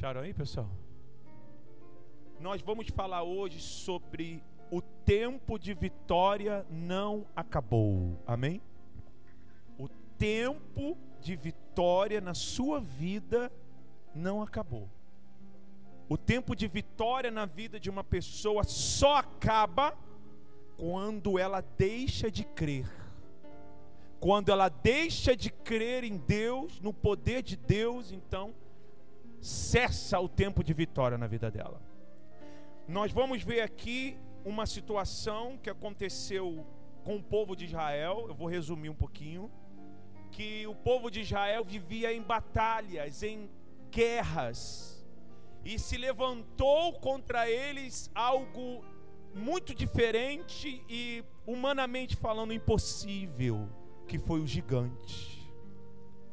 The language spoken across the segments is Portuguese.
Acharam aí, pessoal? Nós vamos falar hoje sobre o tempo de vitória não acabou. Amém? O tempo de vitória na sua vida não acabou. O tempo de vitória na vida de uma pessoa só acaba quando ela deixa de crer. Quando ela deixa de crer em Deus, no poder de Deus, então cessa o tempo de vitória na vida dela. Nós vamos ver aqui uma situação que aconteceu com o povo de Israel. Eu vou resumir um pouquinho. Que o povo de Israel vivia em batalhas, em guerras, e se levantou contra eles algo muito diferente e, humanamente falando, impossível, que foi o gigante.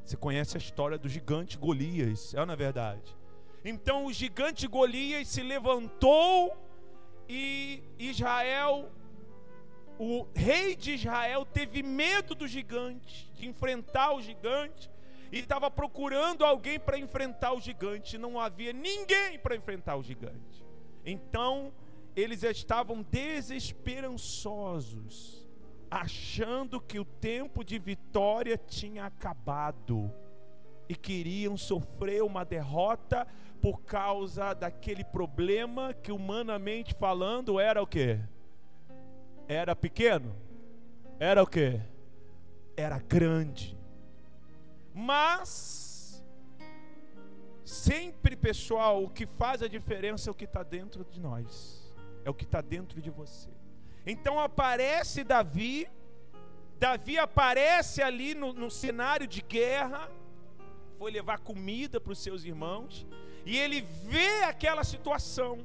Você conhece a história do gigante Golias, é na verdade. Então o gigante Golias se levantou e Israel, o rei de Israel, teve medo do gigante, de enfrentar o gigante, e estava procurando alguém para enfrentar o gigante. Não havia ninguém para enfrentar o gigante. Então eles estavam desesperançosos, achando que o tempo de vitória tinha acabado, e queriam sofrer uma derrota por causa daquele problema que, humanamente falando, era o quê? Era pequeno? Era o quê? Era grande. Mas sempre, pessoal, o que faz a diferença é o que está dentro de nós, é o que está dentro de você. Então aparece Davi aparece ali no cenário de guerra, foi levar comida para os seus irmãos, e ele vê aquela situação.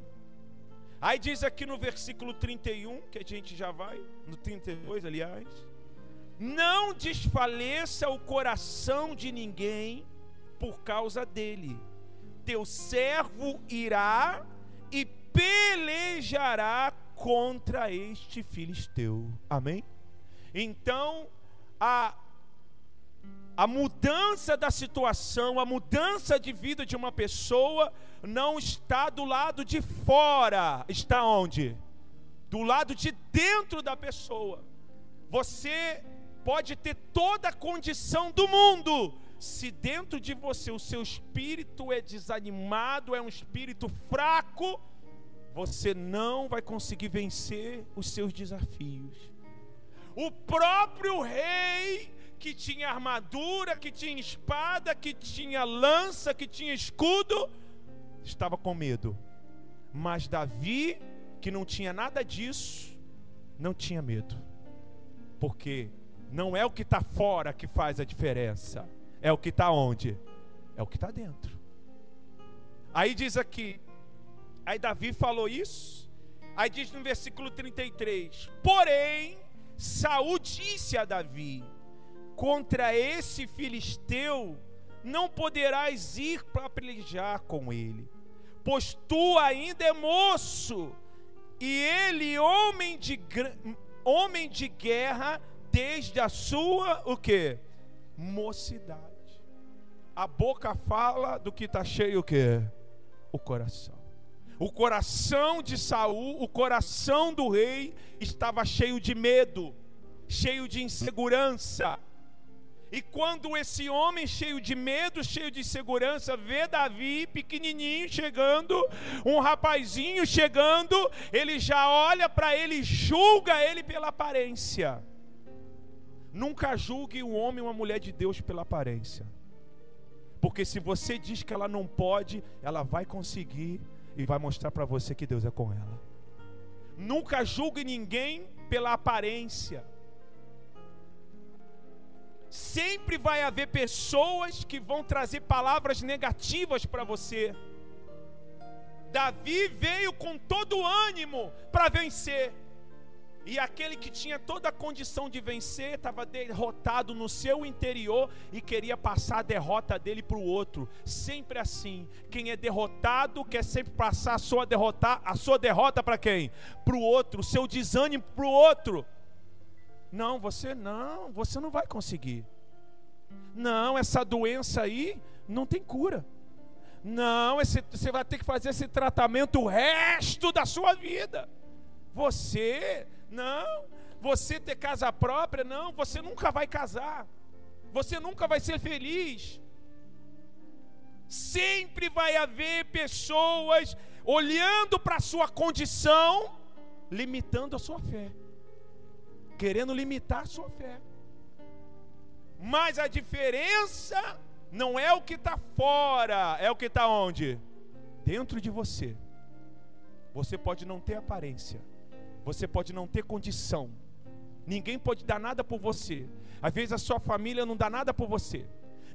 Aí diz aqui no versículo 31, que a gente já vai, no 32 aliás: não desfaleça o coração de ninguém por causa dele, teu servo irá e pelejará contra este filisteu. Amém? Então a mudança da situação, a mudança de vida de uma pessoa não está do lado de fora. Está onde? Do lado de dentro da pessoa. Você pode ter toda a condição do mundo, se dentro de você o seu espírito é desanimado, é um espírito fraco, você não vai conseguir vencer os seus desafios. O próprio rei, que tinha armadura, que tinha espada, que tinha lança, que tinha escudo, estava com medo. Mas Davi, que não tinha nada disso, não tinha medo. Porque não é o que está fora que faz a diferença, é o que está onde? É o que está dentro. Aí diz aqui, aí Davi falou isso, aí diz no versículo 33, porém Saul disse a Davi: contra esse filisteu não poderás ir para pelejar com ele, pois tu ainda é moço, e ele homem de guerra desde a sua, o quê? Mocidade. A boca fala do que está cheio, o quê? O coração. O coração de Saul, o coração do rei estava cheio de medo, cheio de insegurança. E quando esse homem cheio de medo, cheio de insegurança, vê Davi pequenininho chegando, um rapazinho chegando, ele já olha para ele e julga ele pela aparência. Nunca julgue um homem ou uma mulher de Deus pela aparência. Porque se você diz que ela não pode, ela vai conseguir e vai mostrar para você que Deus é com ela. Nunca julgue ninguém pela aparência. Sempre vai haver pessoas que vão trazer palavras negativas para você. Davi veio com todo o ânimo para vencer. E aquele que tinha toda a condição de vencer estava derrotado no seu interior e queria passar a derrota dele para o outro. Sempre assim. Quem é derrotado quer sempre passar a sua derrota para quem? Para o outro. O seu desânimo para o outro. Não, você não vai conseguir. Não, essa doença aí não tem cura. Não, você vai ter que fazer esse tratamento o resto da sua vida. Você ter casa própria, não, você nunca vai casar. Você nunca vai ser feliz. Sempre vai haver pessoas olhando para a sua condição, limitando a sua fé, querendo limitar a sua fé. Mas a diferença não é o que está fora, é o que está onde? Dentro de você. Você pode não ter aparência, você pode não ter condição, ninguém pode dar nada por você. Às vezes a sua família não dá nada por você.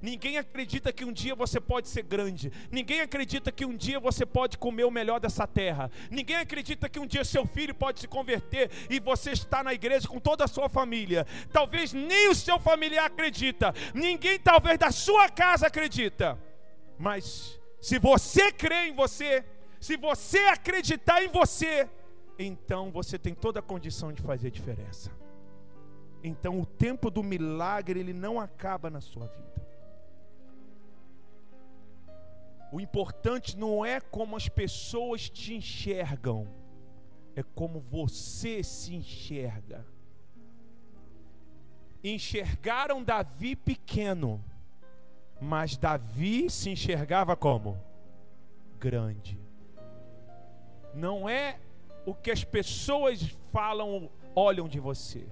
Ninguém acredita que um dia você pode ser grande. Ninguém acredita que um dia você pode comer o melhor dessa terra. Ninguém acredita que um dia seu filho pode se converter e você está na igreja com toda a sua família. Talvez nem o seu familiar acredita. Ninguém talvez da sua casa acredita. Mas se você crê em você, se você acreditar em você, então você tem toda a condição de fazer diferença. Então o tempo do milagre, ele não acaba na sua vida. O importante não é como as pessoas te enxergam, é como você se enxerga. Enxergaram Davi pequeno, mas Davi se enxergava como? Grande. Não é o que as pessoas falam, olham de você,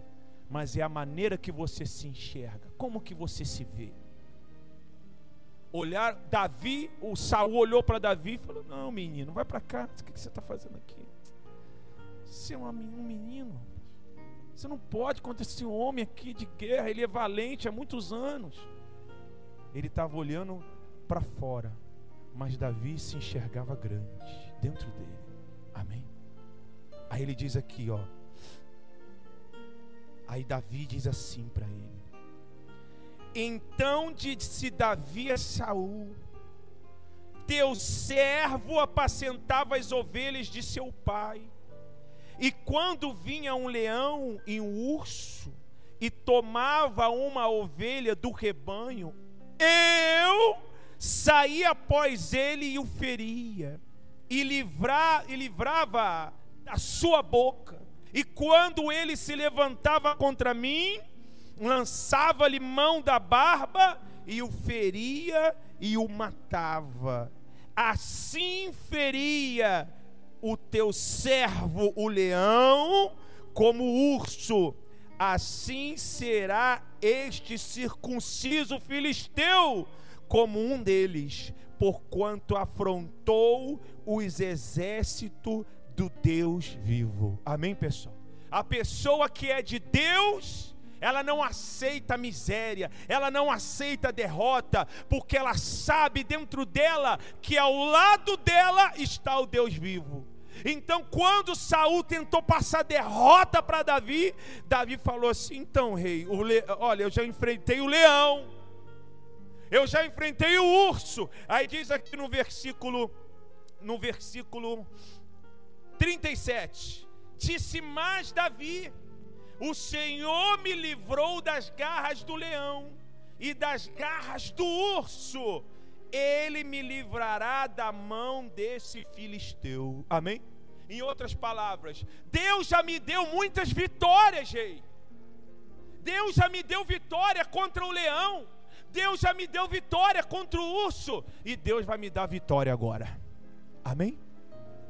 mas é a maneira que você se enxerga, como que você se vê. Olhar Davi, o Saul olhou para Davi e falou: não, menino, vai para cá, o que você está fazendo aqui? Você é um menino, você não pode contra esse homem aqui de guerra, ele é valente há muitos anos. Ele estava olhando para fora, mas Davi se enxergava grande dentro dele. Amém? Aí ele diz aqui, ó. Aí Davi diz assim para ele: então disse Davi a Saul: teu servo apacentava as ovelhas de seu pai, e quando vinha um leão e um urso e tomava uma ovelha do rebanho, eu saía após ele e o feria, e livrava a sua boca. E quando ele se levantava contra mim, lançava-lhe mão da barba e o feria e o matava. Assim feria o teu servo o leão como o urso, assim será este circunciso filisteu como um deles, porquanto afrontou os exércitos do Deus vivo. Amém, pessoal? A pessoa que é de Deus, ela não aceita a miséria, ela não aceita a derrota, porque ela sabe dentro dela que ao lado dela está o Deus vivo. Então quando Saul tentou passar derrota para Davi, Davi falou assim: então rei, olha, eu já enfrentei o leão, eu já enfrentei o urso. Aí diz aqui no versículo 37, disse mais Davi: o Senhor me livrou das garras do leão e das garras do urso, ele me livrará da mão desse filisteu. Amém? Em outras palavras, Deus já me deu muitas vitórias, rei. Deus já me deu vitória contra o leão, Deus já me deu vitória contra o urso, e Deus vai me dar vitória agora. Amém?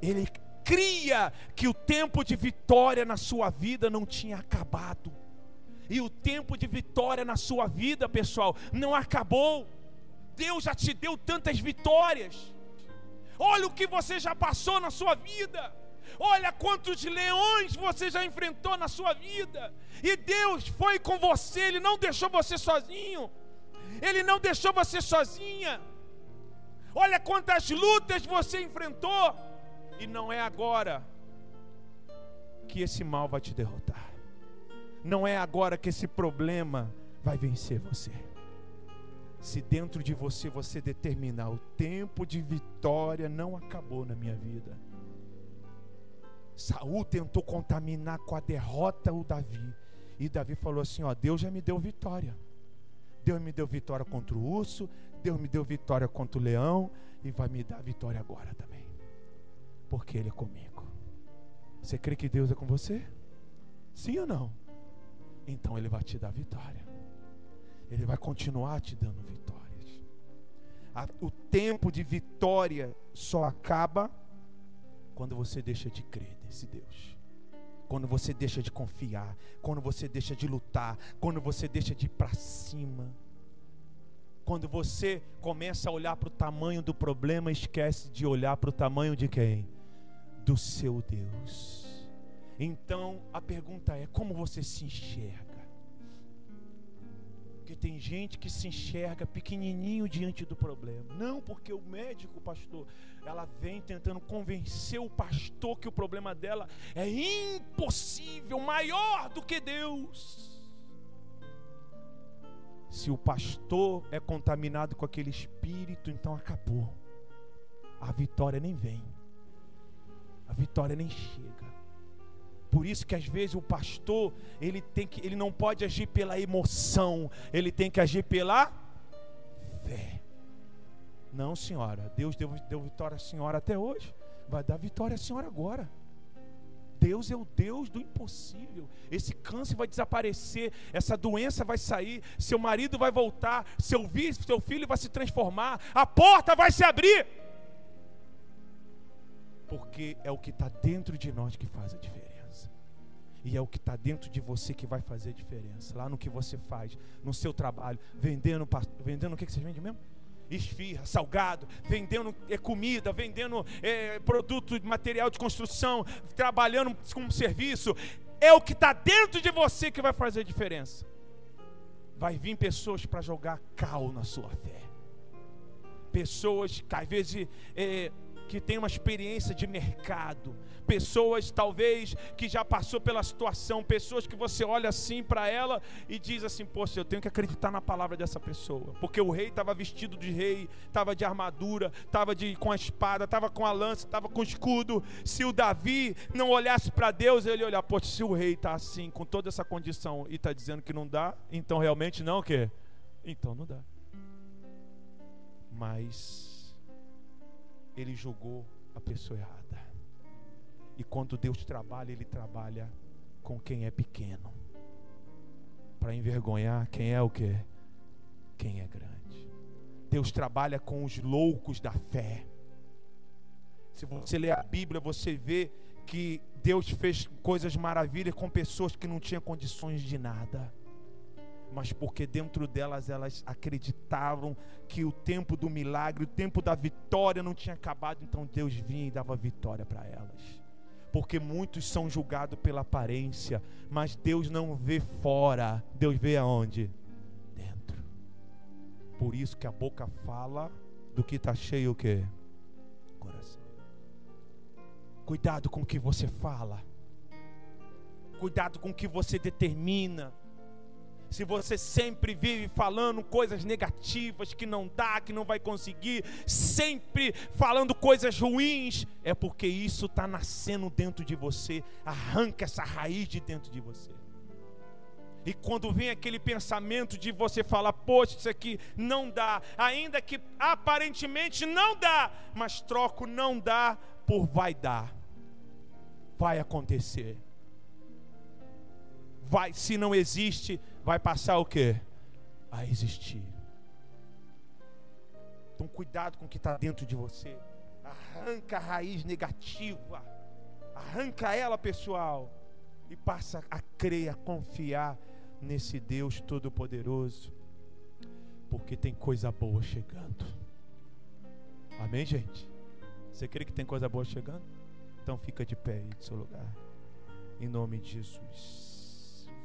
Ele cria que o tempo de vitória na sua vida não tinha acabado. E o tempo de vitória na sua vida, pessoal, não acabou. Deus já te deu tantas vitórias. Olha o que você já passou na sua vida. Olha quantos leões você já enfrentou na sua vida. E Deus foi com você, Ele não deixou você sozinho. Ele não deixou você sozinha. Olha quantas lutas você enfrentou. E não é agora que esse mal vai te derrotar. Não é agora que esse problema vai vencer você. Se dentro de você, você determinar: o tempo de vitória não acabou na minha vida. Saul tentou contaminar com a derrota o Davi. E Davi falou assim: ó, Deus já me deu vitória. Deus me deu vitória contra o urso, Deus me deu vitória contra o leão, e vai me dar vitória agora também, porque Ele é comigo. Você crê que Deus é com você? Sim ou não? Então Ele vai te dar vitória. Ele vai continuar te dando vitórias. O tempo de vitória só acaba quando você deixa de crer nesse Deus, quando você deixa de confiar, quando você deixa de lutar, quando você deixa de ir para cima, quando você começa a olhar para o tamanho do problema e esquece de olhar para o tamanho de quem? Do seu Deus. Então a pergunta é: como você se enxerga? Porque tem gente que se enxerga pequenininho diante do problema. Não, porque o médico, pastor, ela vem tentando convencer o pastor que o problema dela é impossível, maior do que Deus. Se o pastor é contaminado com aquele espírito, então acabou. A vitória nem vem. A vitória nem chega. Por isso que às vezes o pastor, ele não pode agir pela emoção, ele tem que agir pela fé. Não, senhora, Deus deu vitória à senhora até hoje, vai dar vitória à senhora agora. Deus é o Deus do impossível. Esse câncer vai desaparecer, essa doença vai sair, seu marido vai voltar, seu filho vai se transformar, a porta vai se abrir. Porque é o que está dentro de nós que faz a diferença. E é o que está dentro de você que vai fazer a diferença. Lá no que você faz, no seu trabalho, vendendo o que vocês vendem mesmo? Esfirra, salgado, vendendo comida, vendendo produto, material de construção, trabalhando com serviço. É o que está dentro de você que vai fazer a diferença. Vai vir pessoas para jogar cal na sua fé. Pessoas que às vezes que tem uma experiência de mercado, pessoas talvez que já passou pela situação, pessoas que você olha assim para ela e diz assim: poxa, eu tenho que acreditar na palavra dessa pessoa, porque o rei estava vestido de rei, estava de armadura, estava com a espada, estava com a lança, estava com o escudo. Se o Davi não olhasse para Deus, ele ia olhar: poxa, se o rei está assim, com toda essa condição e está dizendo que não dá, então realmente não, o quê? Então não dá. Mas ele julgou a pessoa errada. E quando Deus trabalha, Ele trabalha com quem é pequeno, para envergonhar quem é o quê? Quem é grande. Deus trabalha com os loucos da fé. Se você ler a Bíblia, você vê que Deus fez coisas maravilhas com pessoas que não tinham condições de nada, mas porque dentro delas, elas acreditavam que o tempo do milagre, o tempo da vitória não tinha acabado. Então Deus vinha e dava vitória para elas. Porque muitos são julgados pela aparência, mas Deus não vê fora, Deus vê aonde? Dentro. Por isso que a boca fala do que está cheio o quê? Coração. Cuidado com o que você fala. Cuidado com o que você determina. Se você sempre vive falando coisas negativas, que não dá, que não vai conseguir, sempre falando coisas ruins, é porque isso está nascendo dentro de você. Arranca essa raiz de dentro de você. E quando vem aquele pensamento de você falar: poxa, isso aqui não dá, ainda que aparentemente não dá, mas troco não dá por vai dar. Vai acontecer. Vai, se não existe, vai passar o quê? A existir. Então cuidado com o que está dentro de você. Arranca a raiz negativa. Arranca ela, pessoal. E passa a crer, a confiar nesse Deus Todo-Poderoso. Porque tem coisa boa chegando. Amém, gente? Você crê que tem coisa boa chegando? Então fica de pé aí do seu lugar. Em nome de Jesus.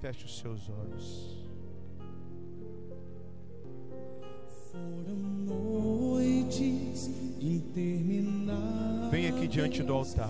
Feche os seus olhos. Foram noites intermináveis. Vem aqui diante do altar.